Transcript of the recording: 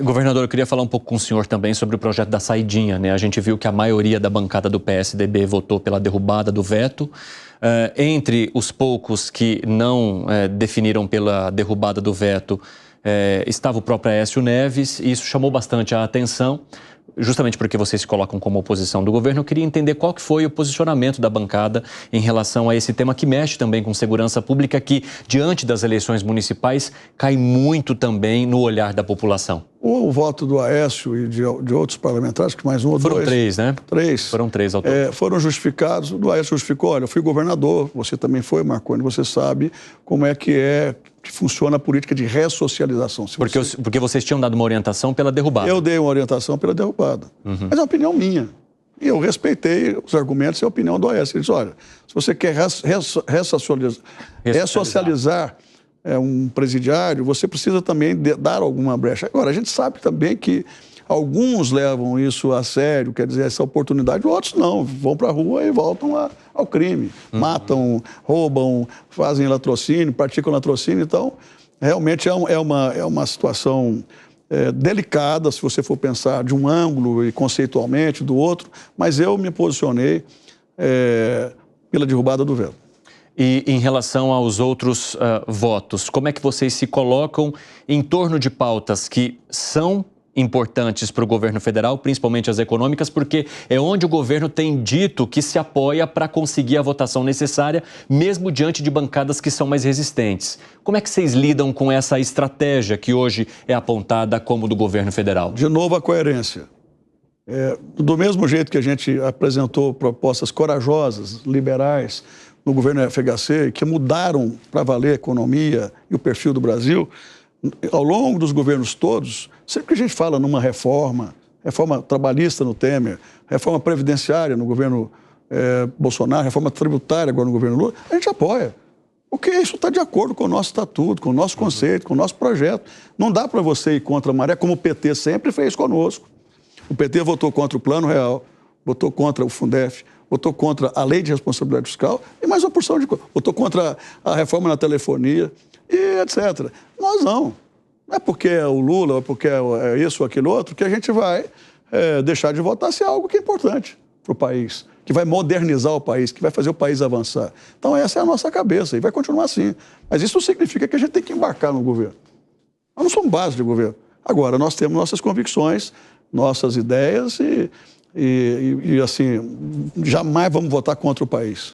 Governador, eu queria falar um pouco com o senhor também sobre o projeto da saidinha, né? A gente viu que a maioria da bancada do PSDB votou pela derrubada do veto. Entre os poucos que não definiram pela derrubada do veto, estava o próprio Aécio Neves, e isso chamou bastante a atenção. Justamente porque vocês se colocam como oposição do governo, eu queria entender qual que foi o posicionamento da bancada em relação a esse tema que mexe também com segurança pública, que, diante das eleições municipais, cai muito também no olhar da população. O voto do Aécio e de outros parlamentares, que mais um ou dois... Foram três, né? Três. Foram três ao todo. Foram justificados. O do Aécio justificou: olha, eu fui governador, você também foi, Marconi, você sabe como é que funciona a política de ressocialização. Porque vocês tinham dado uma orientação pela derrubada. Eu dei uma orientação pela derrubada. Mas é uma opinião minha. E eu respeitei os argumentos e a opinião do Aécio. Ele disse: olha, se você quer ressocializar um presidiário, você precisa também dar alguma brecha. Agora, a gente sabe também que alguns levam isso a sério, quer dizer, essa oportunidade, outros não, vão para a rua e voltam ao crime. Matam, roubam, fazem latrocínio, praticam latrocínio. Então, realmente é uma situação delicada, se você for pensar de um ângulo e conceitualmente do outro, mas eu me posicionei pela derrubada do veto. E em relação aos outros votos, como é que vocês se colocam em torno de pautas que são importantes para o governo federal, principalmente as econômicas, porque é onde o governo tem dito que se apoia para conseguir a votação necessária, mesmo diante de bancadas que são mais resistentes. Como é que vocês lidam com essa estratégia que hoje é apontada como do governo federal? De novo, a coerência. Do mesmo jeito que a gente apresentou propostas corajosas, liberais, no governo FHC, que mudaram para valer a economia e o perfil do Brasil, ao longo dos governos todos, sempre que a gente fala numa reforma trabalhista no Temer, reforma previdenciária no governo Bolsonaro, reforma tributária agora no governo Lula, a gente apoia. Porque isso está de acordo com o nosso estatuto, com o nosso conceito, com o nosso projeto. Não dá para você ir contra a maré, como o PT sempre fez conosco. O PT votou contra o Plano Real, votou contra o Fundef, votou contra a Lei de Responsabilidade Fiscal e mais uma porção de coisas. Votou contra a reforma na telefonia e etc. Nós não. Não é porque é o Lula, ou porque é isso ou aquele outro, que a gente vai deixar de votar se é algo que é importante para o país, que vai modernizar o país, que vai fazer o país avançar. Então essa é a nossa cabeça e vai continuar assim. Mas isso não significa que a gente tem que embarcar no governo. Nós não somos base de governo. Agora, nós temos nossas convicções, nossas ideias e assim, jamais vamos votar contra o país.